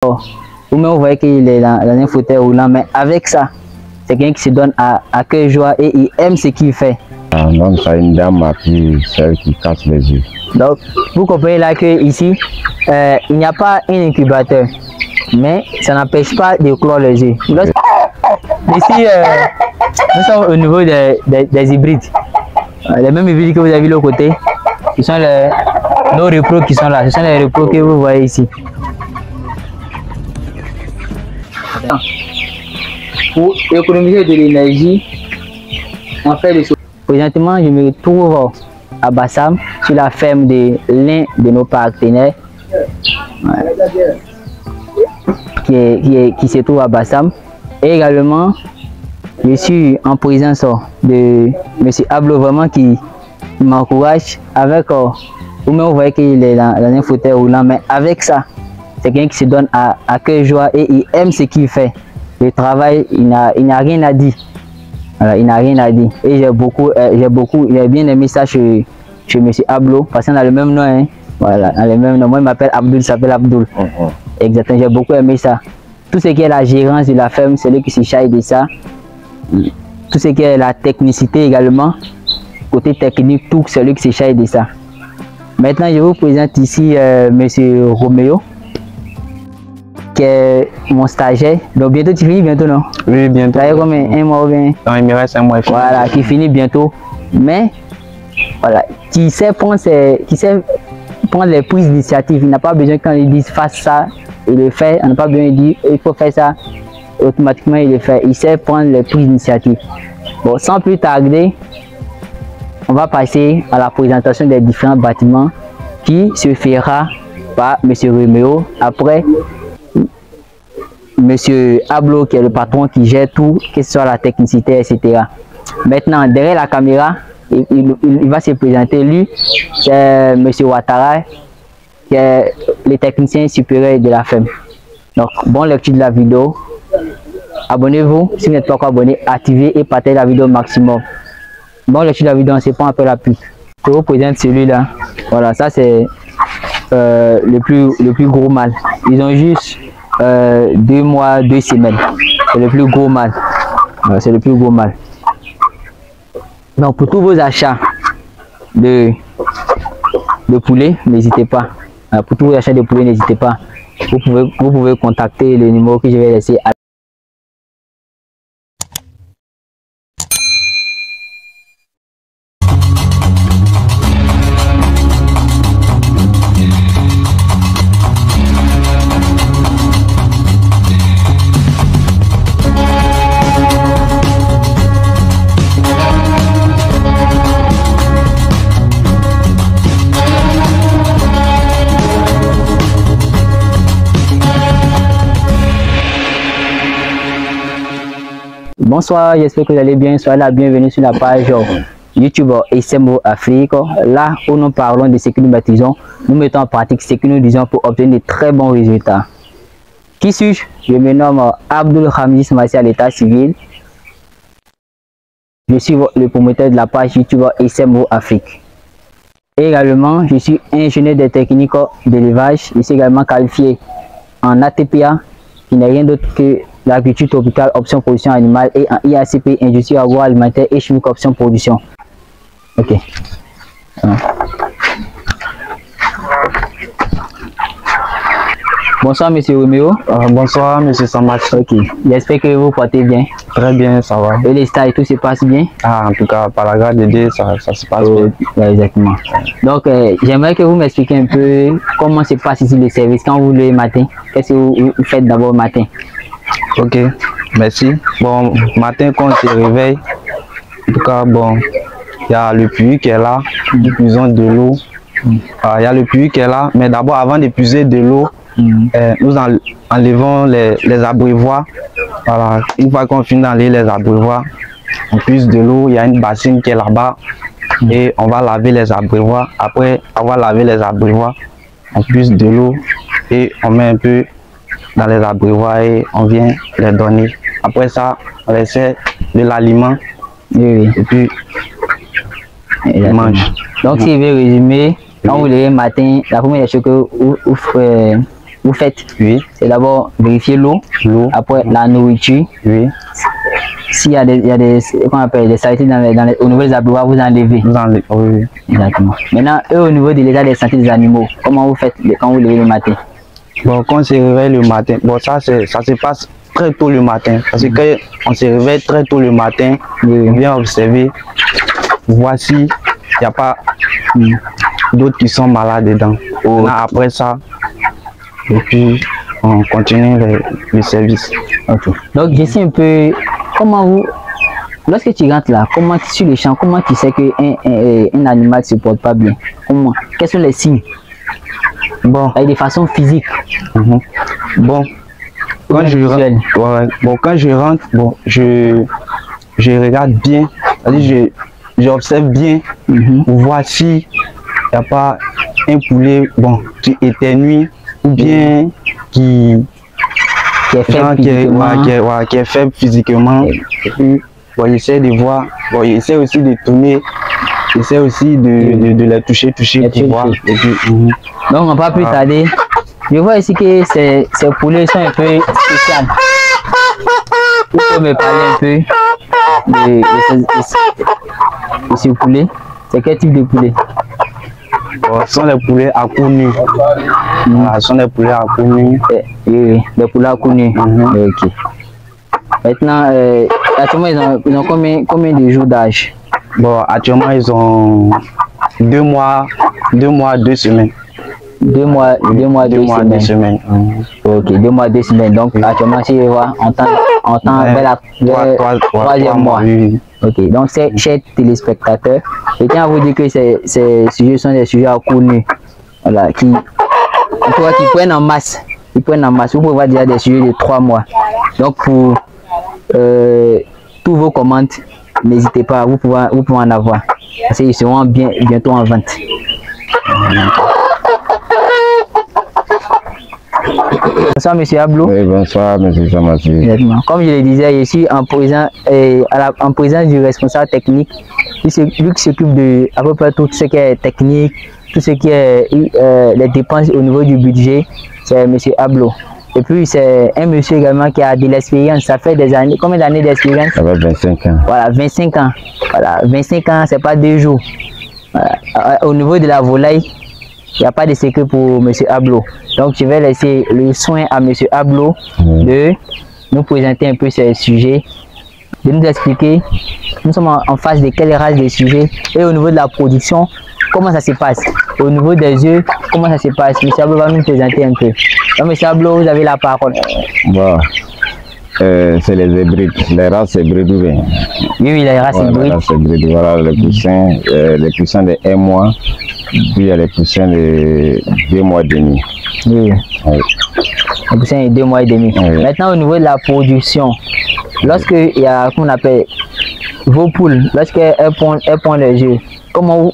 Ou même vous voyez qu'il est dans un fauteuil roulant, mais avec ça, c'est quelqu'un qui se donne à cœur joie et il aime ce qu'il fait. Donc c'est une dame à qui, celle qui casse les yeux. Donc vous comprenez là que ici, il n'y a pas un incubateur, mais ça n'empêche pas de clore les yeux. Ici, nous sommes au niveau des hybrides. Les mêmes hybrides que vous avez vu de l'autre côté, ce sont nos repros qui sont là. Ce sont les repros que vous voyez ici. Pour économiser de l'énergie, on fait des choses. Présentement, je me trouve à Bassam, sur la ferme de l'un de nos partenaires, qui se trouve à Bassam. Et également, je suis en présence de M. Ablo, vraiment qui m'encourage avec, vous même vous voyez qu'il est dans un fauteuil roulant, mais avec ça, c'est quelqu'un qui se donne à cœur joie et il aime ce qu'il fait. Le travail, il n'a rien à dire. Voilà, il n'a rien à dire. Et j'ai bien aimé ça chez M. Ablo, parce qu'on a le même nom. Hein. Voilà, on a le même nom. Moi, il m'appelle Abdul, il s'appelle Abdul. Exactement, j'ai beaucoup aimé ça. Tout ce qui est la gérance de la ferme, c'est lui qui se charge de ça. Tout ce qui est la technicité également, côté technique, tout, c'est lui qui se charge de ça. Maintenant, je vous présente ici M. Roméo, qui est mon stagiaire. Donc bientôt tu finis bientôt, non? Oui, bientôt. Ça y est combien? Un mois ou bien? Non, il me reste un mois. Voilà, qui finit bientôt. Mais voilà, qui sait prendre les prises d'initiative. Il n'a pas besoin quand il dit fasse ça, il le fait. On n'a pas besoin de dire il faut faire ça, automatiquement il le fait. Il sait prendre les prises d'initiative. Bon, sans plus tarder, on va passer à la présentation des différents bâtiments qui se fera par M. Roméo. Après, Monsieur Ablo, qui est le patron qui gère tout, que ce soit la technicité, etc. Maintenant, derrière la caméra, il va se présenter. Lui, c'est Monsieur Ouattara, qui est le technicien supérieur de la ferme. Donc, bonne lecture de la vidéo. Abonnez-vous, si vous n'êtes pas encore abonné, activez et partagez la vidéo au maximum. Bonne lecture de la vidéo, on se prend un peu la pub. Je vous présente celui-là. Voilà, ça c'est le plus gros mâle. Ils ont juste 2 mois, 2 semaines. C'est le plus gros mâle. C'est le plus gros mâle. Donc pour tous vos achats de poulet, n'hésitez pas. Pour tous vos achats de poulet, n'hésitez pas. Vous pouvez contacter le numéro que je vais laisser à Bonsoir, j'espère que vous allez bien. Soyez la bienvenue sur la page YouTube SMO Afrique. Là où nous parlons de ce que nous baptisons, nous mettons en pratique ce que nous disons pour obtenir de très bons résultats. Qui suis-je? Je me nomme Abdul Hamid Massi à l'état civil. Je suis le promoteur de la page YouTube SMO Afrique. Et également, je suis ingénieur des techniques d'élevage. Je suis également qualifié en ATPA, qui n'est rien d'autre que l'agriculture tropicale, option production animale, et en IACP, industrie agroalimentaire et chimique, option production. Ok. Bonsoir, monsieur Roméo. Bonsoir, monsieur Samas. Ok. J'espère que vous portez bien. Très bien, ça va. Et les stages, tout se passe bien? En tout cas, par la grâce de Dieu, ça se passe bien. Ouais, exactement. Donc, j'aimerais que vous m'expliquiez un peu comment se passe ici le service quand vous le matin. Qu'est-ce que vous faites d'abord le matin? Ok, merci. Bon, matin quand on se réveille, en tout cas, bon, il y a le puits qui est là, nous puisons de l'eau. Il y a le puits qui est là, mais d'abord, avant de puiser de l'eau, nous enlevons les abreuvoirs. Voilà, une fois qu'on finit d'enlever les abreuvoirs, on puise de l'eau, il y a une bassine qui est là-bas, et on va laver les abreuvoirs. Après avoir lavé les abreuvoirs, on puise de l'eau et on met un peu dans les abreuvoirs et on vient les donner. Après ça, on essaie de l'aliment et puis on mange. Donc si je vais résumer, quand vous levez le matin, la première chose que vous faites, Oui. c'est d'abord vérifier l'eau, après la nourriture. Oui. S'il y a des qu'on appelle des saletés au niveau des abreuvoirs, vous enlevez. Oui. Exactement. Maintenant, eux, au niveau de l'état des santé des animaux, comment vous faites quand vous levez le matin? Bon, quand on se réveille le matin, bon, ça se passe très tôt le matin. Parce que quand on se réveille très tôt le matin, on vient observer, voici, il n'y a pas d'autres qui sont malades dedans. Après ça, et puis on continue le service. Okay. Donc, je sais un peu comment vous, lorsque tu rentres là, comment sur le champ, comment tu sais qu'un animal ne se porte pas bien? Comment? Quels sont les signes? Bon, avec des façons physiques. Bon, quand je rentre, quand je rentre, bon, je regarde bien, j'observe bien, voir si il n'y a pas un poulet bon, qui éternue ou bien qui est faible physiquement. Et puis, bon, j'essaie de voir, bon, j'essaie aussi de tourner, j'essaie aussi de les toucher pour voir. Et puis, donc, on va pas plus tarder. Je vois ici que ces poulets sont un peu spéciaux. Vous pouvez me parler un peu de ce poulet? C'est quel type de poulet? Bon, ce sont les poulets à cou nu. Voilà, ce sont les poulets à cou nu. Oui, les poulets à cou nu. Ok. Maintenant, actuellement, ils ont combien de jours d'âge? Bon, actuellement, ils ont 2 mois, 2 semaines. 2 mois, 2 semaines. Ok, 2 mois, 2 semaines. Donc, actuellement, si je vois, on tend vers la 3e mois. Oui. Ok, donc, chers téléspectateurs, je tiens à vous dire que ces sujets sont des sujets à court nu. Voilà, qui prennent en masse. Vous pouvez voir déjà des sujets de 3 mois. Donc, pour tous vos commandes, n'hésitez pas, vous pouvez en avoir. Parce qu'ils seront bientôt en vente. Bonsoir, monsieur Ablo. Oui, bonsoir, monsieur Chamassi. Comme je le disais, je suis en présence du responsable technique, lui qui s'occupe de à peu près tout ce qui est technique, tout ce qui est les dépenses au niveau du budget, c'est monsieur Ablo. Et puis, c'est un monsieur également qui a de l'expérience. Ça fait des années. Combien d'années d'expérience? Ça fait 25 ans. Voilà, 25 ans. Voilà, 25 ans, c'est pas 2 jours. Voilà. Au niveau de la volaille, il n'y a pas de secret pour monsieur Ablo. Donc, je vais laisser le soin à monsieur Ablo de nous présenter un peu ce sujet, de nous expliquer, nous sommes en face de quelle race de sujets et au niveau de la production, comment ça se passe. Au niveau des œufs, comment ça se passe. Monsieur Ablo va nous présenter un peu. Donc, monsieur Ablo, vous avez la parole. Bon, c'est les hybrides, les races hybrides. Oui, les races hybrides. Voilà, les poussins de 1 mois, puis il y a les poussins de 2 mois et demi. Oui. Les poussins de 2 mois et demi. Oui. Maintenant, au niveau de la production, lorsque il y a, comment on appelle, vos poules, lorsqu'elles pondent les œufs, comment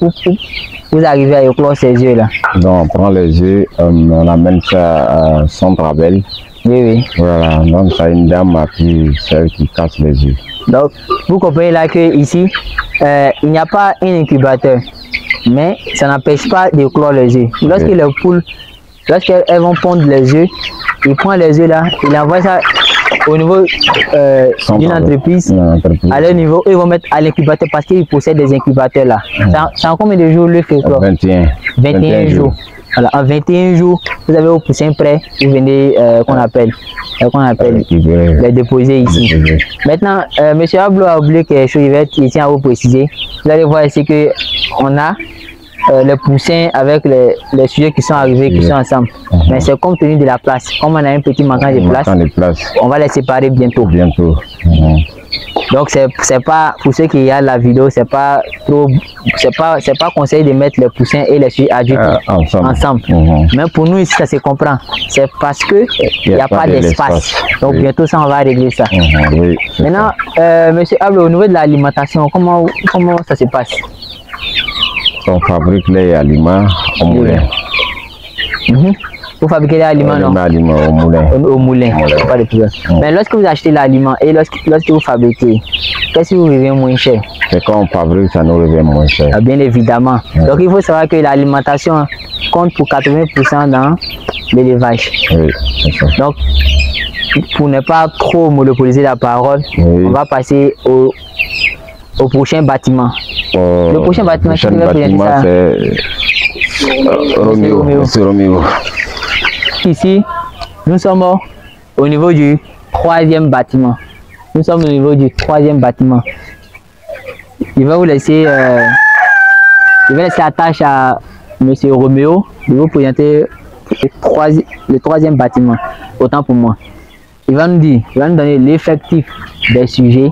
vous arrivez à éclore ces œufs-là? Donc, on prend les œufs, on amène ça à son travail. Oui. Voilà, donc ça une dame celle qui casse les œufs. Donc, vous comprenez là que ici, il n'y a pas un incubateur, mais ça n'empêche pas de clore les œufs. Lorsque les poules, lorsqu'elles vont pondre les œufs, ils prennent les œufs là, ils envoient ça au niveau d'une entreprise, à leur niveau, ils vont mettre à l'incubateur parce qu'ils possèdent des incubateurs là. C'est en combien de jours le fait clore? 21 jours. Voilà, en 21 jours, vous avez vos poussins prêts, vous venez qu'on appelle les déposer ici. Maintenant, monsieur Ablo a oublié quelque chose, il tient à vous préciser. Vous allez voir ici que on a les poussins avec les sujets qui sont arrivés, qui sont ensemble. Mais c'est compte tenu de la place. Comme on a un petit manquant de place, on va les séparer bientôt. Donc c'est pas, pour ceux qui regardent la vidéo, c'est pas conseillé de mettre les poussins et les sujets adultes ensemble. Mais pour nous ici ça se comprend. C'est parce que il n'y a pas d'espace. Donc bientôt ça on va régler ça. Maintenant, monsieur Ablo, au niveau de l'alimentation, comment ça se passe? On fabrique les aliments au moulin. Vous fabriquez l'aliment, non? L'aliment au moulin. Au moulin, pas de problème. Mais lorsque vous achetez l'aliment et lorsque vous fabriquez, qu'est-ce qui vous revient moins cher? C'est quand on fabrique, ça nous revient moins cher. Ah, bien évidemment. Donc il faut savoir que l'alimentation compte pour 80% dans l'élevage. Oui, c'est ça. Donc, pour ne pas trop monopoliser la parole, on va passer au prochain bâtiment. Le prochain bâtiment, c'est Roméo. Ici, nous sommes au niveau du troisième bâtiment. Nous sommes au niveau du troisième bâtiment. Je vais vous laisser, la tâche à Monsieur Roméo de vous présenter le troisième bâtiment. Autant pour moi. Il va nous donner l'effectif des sujets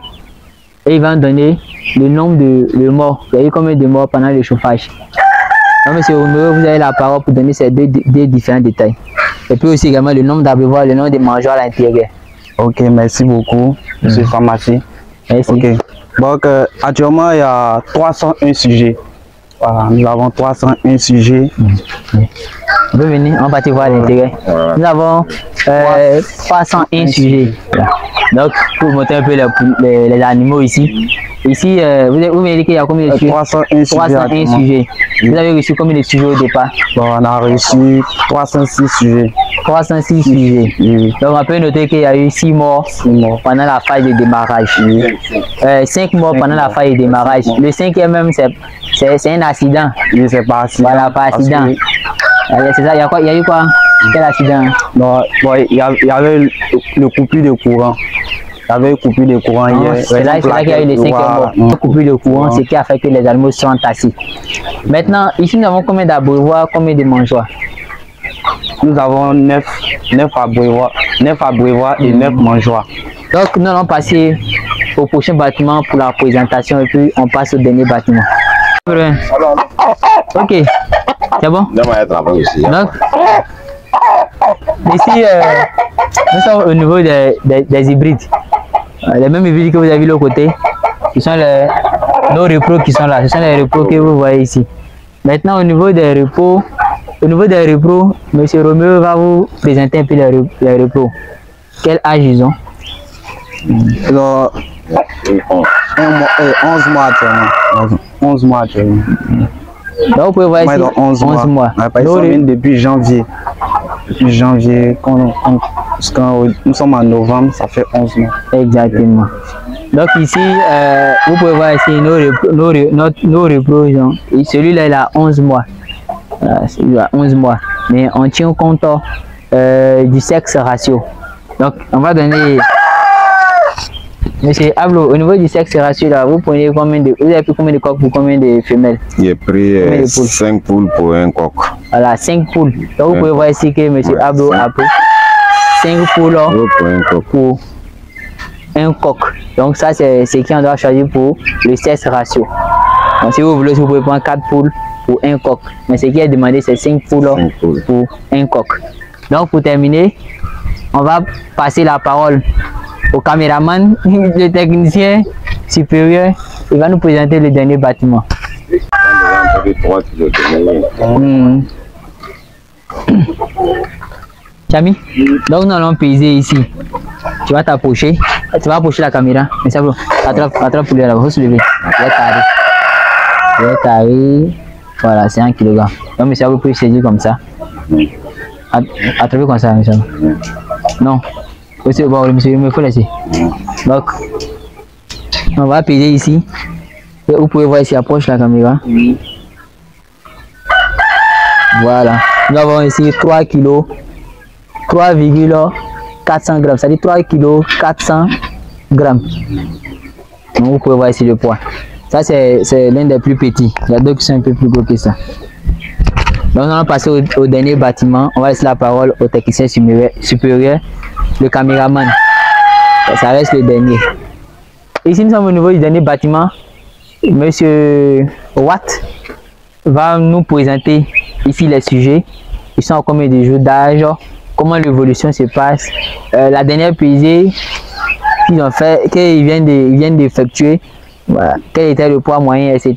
et il va nous donner le nombre de morts. Vous avez combien de morts pendant le chauffage? Donc, Monsieur Roméo, vous avez la parole pour donner ces deux différents détails. Et puis aussi également le nombre d'abreuvoirs, le nombre de mangeoires à l'intérieur. Ok, merci beaucoup, Monsieur Pharmacie. Merci. Ok. Donc, actuellement, il y a 301 sujets. Voilà, nous avons 301 sujets. On peut venir, on va partir voir à l'intérieur. Nous avons 301 sujets. Donc, pour montrer un peu les animaux ici. Ici, vous m'avez dit qu'il y a combien de sujets? 301 sujets. Vous avez reçu combien de sujets au départ? Bon, on a reçu 306 sujets. 306 sujets. Oui. Donc, on peut noter qu'il y a eu 6 morts pendant la phase de démarrage. 5 morts pendant la phase de démarrage. Le 5e même, c'est un accident. Oui, c'est pas accident. Voilà, pas accident. C'est ça, il y a eu quoi? Quel accident? Bon, il y avait le coupure de courant. Il y avait une coupure de courant hier. C'est là qu'il y a eu les 5 morts. Une coupure de courant, ce qui a fait que les animaux sont entassés. Maintenant, ici, nous avons combien d'abreuvoirs, combien de mangeoires? Nous avons 9 abreuvoirs et 9 mangeoires. Donc, nous allons passer au prochain bâtiment pour la présentation et puis on passe au dernier bâtiment. Ok, c'est bon? Donc, ici, nous sommes au niveau des hybrides. Les mêmes hybrides que vous avez vu de l'autre côté, ce sont nos repros qui sont là. Ce sont les repros que vous voyez ici. Maintenant, au niveau des repos, M. Roméo va vous présenter un peu les repos. Quel âge ils ont? Alors, 11 mois actuellement. 11 mois actuellement. Donc, vous pouvez voir ici, 11 mois. Ils sont venus depuis janvier. Depuis janvier, quand nous sommes en novembre, ça fait 11 mois. Exactement. Donc ici, vous pouvez voir ici nos repros. Celui-là, il a 11 mois. Celui-là, 11 mois. Mais on tient compte du sexe ratio. Donc, on va donner... Monsieur Ablo, au niveau du sexe ratio, là, vous avez pris combien de coqs pour combien de femelles? J'ai pris 5 poules pour un coq. Voilà, 5 poules. Donc, vous pouvez voir ici que Monsieur Ablo a pris 5 poules pour un coq. Donc, ça, c'est ce qu'on doit choisir pour le sexe ratio. Donc, si vous voulez, vous pouvez prendre 4 poules pour un coq. Mais ce qui est demandé, c'est 5 poules pour un coq. Donc, pour terminer, on va passer la parole au caméraman, le technicien supérieur. Il va nous présenter le dernier bâtiment. Chami, donc nous allons peser ici. Tu vas t'approcher, tu vas approcher la caméra. Mais ça, attrape pour lui là-bas, il faut se lever. Il est carré. Voilà, c'est 1 kg. Donc, monsieur, vous pouvez saisir comme ça. Attrapez comme ça, monsieur. Non. Bon, monsieur, il me faut laisser. Donc, on va peser ici. Et vous pouvez voir ici, approche la caméra. Voilà. Nous avons ici 3 kg, 3,400 grammes. C'est-à-dire 3 kg 400 grammes. Donc, vous pouvez voir ici le poids. Ça, c'est l'un des plus petits. Il y a d'autres qui sont un peu plus gros que ça. Donc, nous allons passer au dernier bâtiment. On va laisser la parole au technicien supérieur, le caméraman. Ça reste le dernier. Ici, nous sommes au niveau du dernier bâtiment. Monsieur Watt va nous présenter ici les sujets. Ils sont à combien de jours d'âge, comment l'évolution se passe, la dernière pesée qu'ils ont fait, qu'ils viennent d'effectuer, voilà, quel était le poids moyen, etc.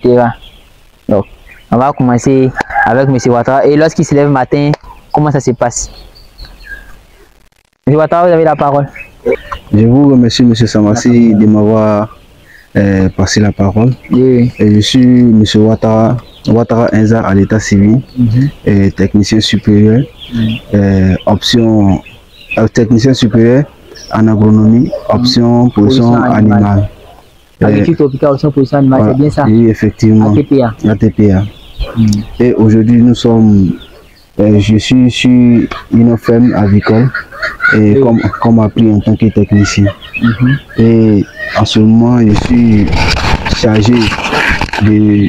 Donc, on va commencer avec M. Ouattara. Et lorsqu'il se lève le matin, comment ça se passe? M. Ouattara, vous avez la parole. Je vous remercie, M. Samassi, de m'avoir passé la parole. Oui. Et je suis M. Ouattara Enza à l'état civil, et technicien supérieur, option technicien supérieur en agronomie, option production animale. Agriculture tropicale, option production animale, c'est bien ça? Oui, effectivement. ATPA. ATPA. Et aujourd'hui, nous sommes, je suis sur une ferme avicole, et comme appris en tant que technicien. Et en ce moment, je suis chargé de...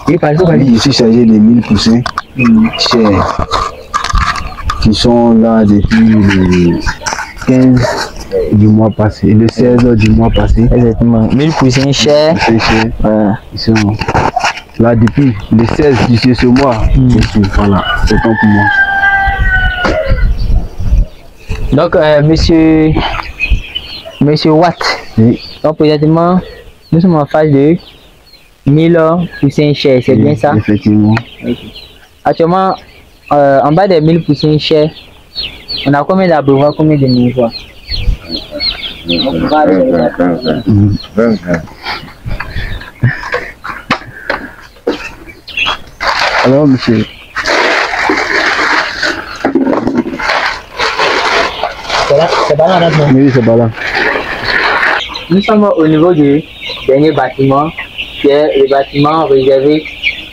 Je suis chargé de 1000 poussins chers qui sont là depuis le 15 du mois passé, le 16 du mois passé. Exactement. 1000 poussins chers. Ils sont là depuis le 16 de ce mois. Voilà, c'est temps pour moi. Donc, monsieur Watt, oui. Donc présentement, nous sommes en phase de 1000 poussins chers, c'est bien ça? Effectivement. Actuellement, en bas des 1000 poussins chers, on a combien d'abreuvoirs, combien de mangeoires? Alors, monsieur. C'est pas là, maintenant? Oui, c'est pas là. Nous sommes au niveau du dernier bâtiment, qui est le bâtiment réservé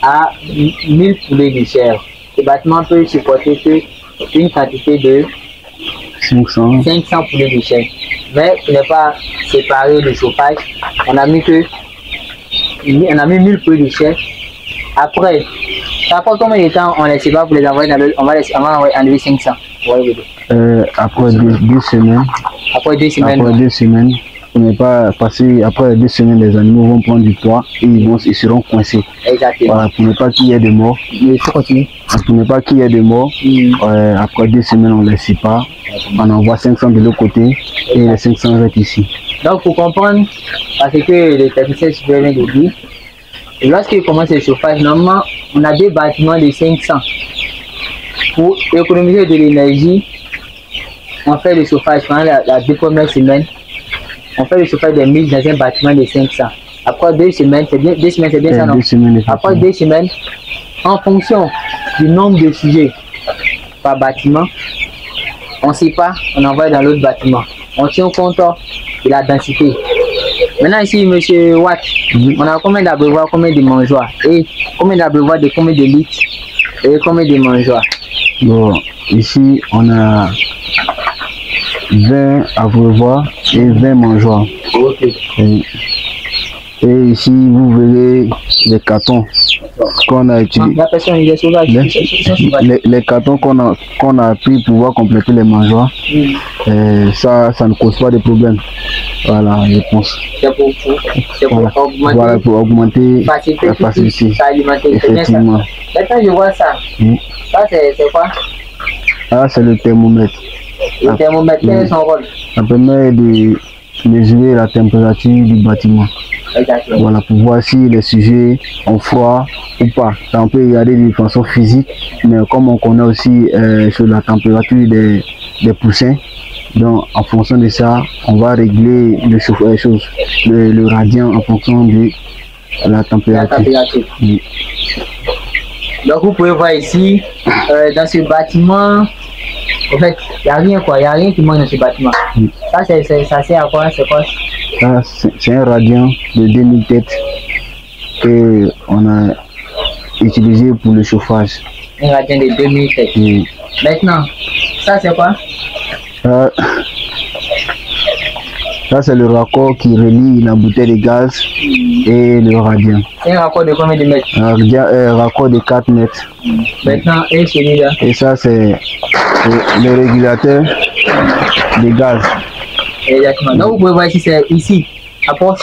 à 1000 poulets de chair. Ce bâtiment peut supporter une quantité de 500 poulets de chair. Mais pour ne pas séparer le chauffage, on a mis 1000 poulets de chair. Après, ça prend combien de temps on les sépare pour les envoyer dans le... On va enlever 500. Après 2 semaines. Après 2 semaines. Après 2 semaines. On n'est pas passé, après 2 semaines, les animaux vont prendre du poids et ils seront coincés. Exactement. Voilà, pour ne pas qu'il y ait de morts. Il faut continuer. Pour ne pas qu'il y ait de morts, après 2 semaines, on les sépare. On envoie 500 de l'autre côté et les 500 restent ici. Donc, pour comprendre, parce que le technicien supérieur vient de dire, lorsqu'il commence le chauffage, normalement, on a 2 bâtiments de 500. Pour économiser de l'énergie, on fait le chauffage pendant la 2 premières semaines. On fait le chauffage des 1000 dans un bâtiment de 500. Après 2 semaines, c'est bien, 2 semaines, c'est bien ça, non? 2 semaines, après 2 semaines, en fonction du nombre de sujets par bâtiment, on sépare, on envoie dans l'autre bâtiment. On tient compte de la densité. Maintenant ici, monsieur Watt, on a combien d'abreuvoirs, combien de mangeoires? Et combien d'abreuvoirs, de combien de litres? Et combien de mangeoires? Bon, ici, on a 20 abreuvoirs et 20 mangeoires. Okay. Et ici, vous verrez les cartons qu'on a utilisés. La personne, il est sauvage. Les cartons qu'on a pris pour pouvoir compléter les mangeoires, ça ne cause pas de problème. Voilà, je pense. C'est pour augmenter, voilà, pour augmenter la facilité. Effectivement. Maintenant, je vois ça. Ça, c'est quoi? Ah, c'est le thermomètre. Le thermomètre, quel est son rôle? Ça permet de mesurer la température du bâtiment. Exactement. Voilà, pour voir si les sujets ont froid ou pas. Ça, on peut regarder de façon physique, mais comme on connaît aussi sur la température des poussins, donc en fonction de ça, on va régler le radiant en fonction de la température. Oui. Donc vous pouvez voir ici, dans ce bâtiment, en fait, il n'y a rien quoi, il n'y a rien qui manque dans ce bâtiment. Ça, ça sert à quoi? C'est quoi? C'est un radiant de 2000 têtes que on a utilisé pour le chauffage. Un radiant de 2000 têtes. Oui. Maintenant, ça c'est quoi? Ça c'est le raccord qui relie la bouteille de gaz et le radiant. C'est un raccord de combien de mètres? Un raccord de 4 mètres. Maintenant, et celui-là? Et ça c'est le régulateur de gaz. Exactement. Donc vous pouvez voir ici, c'est ici, à poche.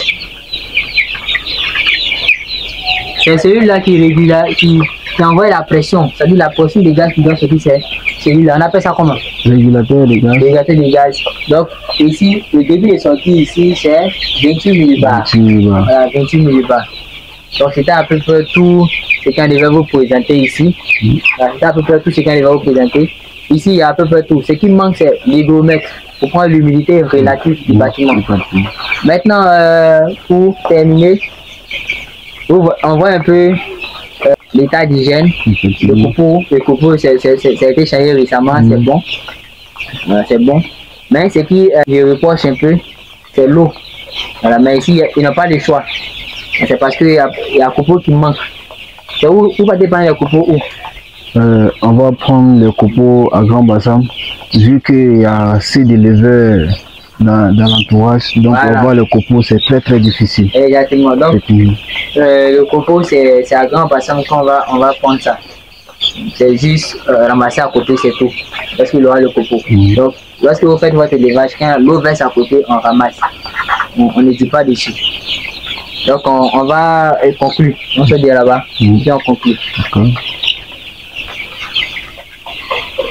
C'est celui-là qui régule, qui envoie la pression. C'est-à-dire la pression de gaz qui doit sortir, c'est celui-là. On appelle ça comment? Régulateur de gaz. Régulateur de gaz. Donc ici, le début de sortie ici, c'est 28 millibars. 28 millibars. Voilà, 28 millibars. Donc c'était à peu près tout ce qu'on devait vous présenter ici. C'était à peu près tout ce qu'on devait vous présenter. ici, il y a à peu près tout. Ce qui manque, c'est l'hygromètre pour prendre l'humidité relative du bâtiment. Maintenant, pour terminer, on voit un peu l'état d'hygiène. Le copeau, ça a été changé récemment, c'est bon. C'est bon. Mais ce qui je reproche un peu, c'est l'eau. Voilà, mais ici, il n'y a pas de choix. C'est parce qu'il y a un copeau qui manque. C'est où va dépendre le copeau où? On va prendre le copeau à Grand Bassam, vu qu'il y a assez d'éleveurs dans l'entourage, donc voilà. on voit le copeau, c'est très difficile. Exactement. Donc, le copeau, c'est à Grand Bassam qu'on va prendre ça. C'est juste ramasser à côté, c'est tout. Parce qu'il aura le copeau. Donc, lorsque vous faites votre élevage, quand l'eau verse à côté, on ramasse. On ne dit pas dessus. Donc, on va conclure. On se dit là-bas. Puis on conclut.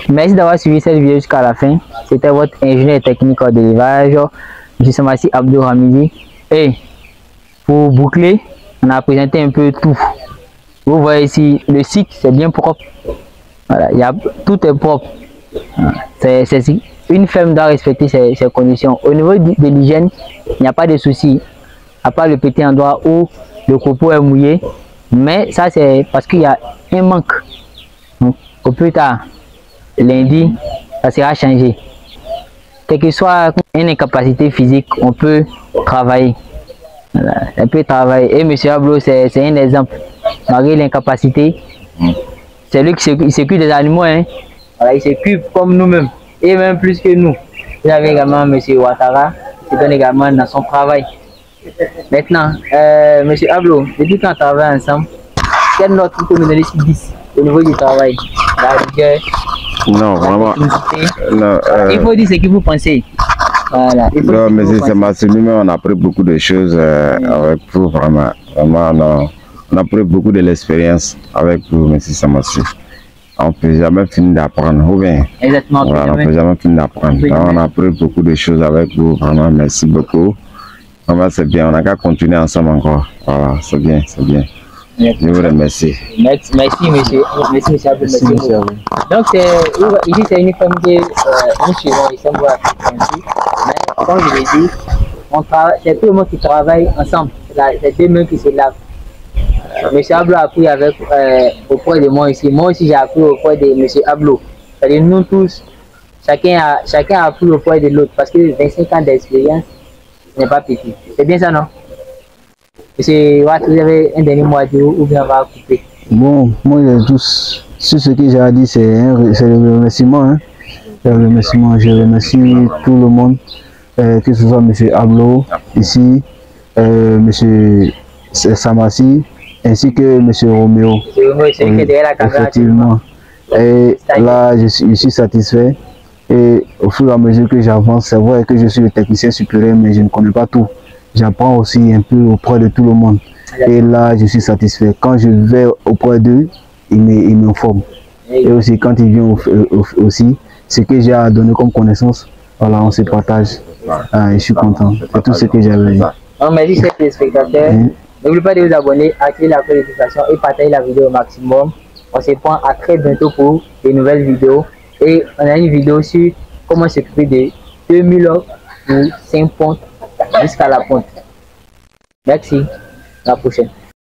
Merci d'avoir suivi cette vidéo jusqu'à la fin. C'était votre ingénieur technique d'élevage, M. Samassi Abdou Hamidi. Et pour boucler, on a présenté un peu tout. Vous voyez ici, le cycle, c'est bien propre. Voilà, tout est propre. Une ferme doit respecter ces conditions. Au niveau de l'hygiène, il n'y a pas de souci. À part le petit endroit où le copeau est mouillé. Mais ça, c'est parce qu'il y a un manque. Donc, au plus tard, lundi, ça sera changé. Quelle que soit une incapacité physique, on peut travailler. Voilà, on peut travailler. Et M. Ablo, c'est un exemple. Malgré l'incapacité, c'est lui qui s'occupe des animaux. Hein. Voilà, il s'occupe comme nous-mêmes. Et même plus que nous. Vous avez également M. Ouattara, qui donne également dans son travail. Maintenant, M. Ablo, depuis qu'on travaille ensemble, quelle note vous pouvez me donner sur 10 au niveau du travail? La rigueur, non, vraiment. Non, il faut dire ce que vous pensez. Voilà. Non, mais c'est ma nous-mêmes, on a appris beaucoup de choses avec vous, vraiment. Vraiment, on a appris beaucoup de l'expérience avec vous, M. Samassi. On ne peut jamais finir d'apprendre, ou bien? Exactement. Voilà, on ne peut jamais finir d'apprendre. On a appris beaucoup de choses avec vous, vraiment, merci beaucoup. Vraiment, c'est bien, on n'a qu'à continuer ensemble encore. Voilà, c'est bien, c'est bien. Je vous remercie. Merci, monsieur. Merci, monsieur Abdou. Donc, ici, c'est une femme que nous suivons ici, mais comme je l'ai dit, c'est tout le monde qui travaille ensemble. C'est deux mains qui se lavent. Monsieur Ablo a appris auprès de moi ici. Moi aussi, j'ai appris auprès de monsieur Ablo. C'est-à-dire, nous tous, chacun a appris auprès de l'autre parce que 25 ans d'expérience n'est pas petit. C'est bien ça, non? Monsieur Watt, vous avez un dernier mot à dire ou bien on va couper? Bon, moi, tous, ce que j'ai à dire, c'est le remerciement. Hein. Le remerciement. Je remercie tout le monde, que ce soit M. Ablo, ici, M. Samassi, ainsi que M. Roméo. C'est lui qui est derrière la caméra. Effectivement. Et là, je suis satisfait. Et au fur et à mesure que j'avance, c'est vrai que je suis le technicien supérieur, mais je ne connais pas tout. J'apprends aussi un peu auprès de tout le monde. Et là, je suis satisfait. Quand je vais auprès d'eux, ils m'informent. Et aussi, quand ils viennent aussi, ce que j'ai à donner comme connaissance, voilà, on se partage. Je suis content. C'est tout ce que j'avais dit. Merci, chers téléspectateurs. N'oubliez pas de vous abonner, activer la cloche de notification et partager la vidéo au maximum. On se prend à très bientôt pour de nouvelles vidéos. Et on a une vidéo sur comment s'occuper de 2000 € pour 5 pontes jusqu'à la ponte. Merci. À la prochaine.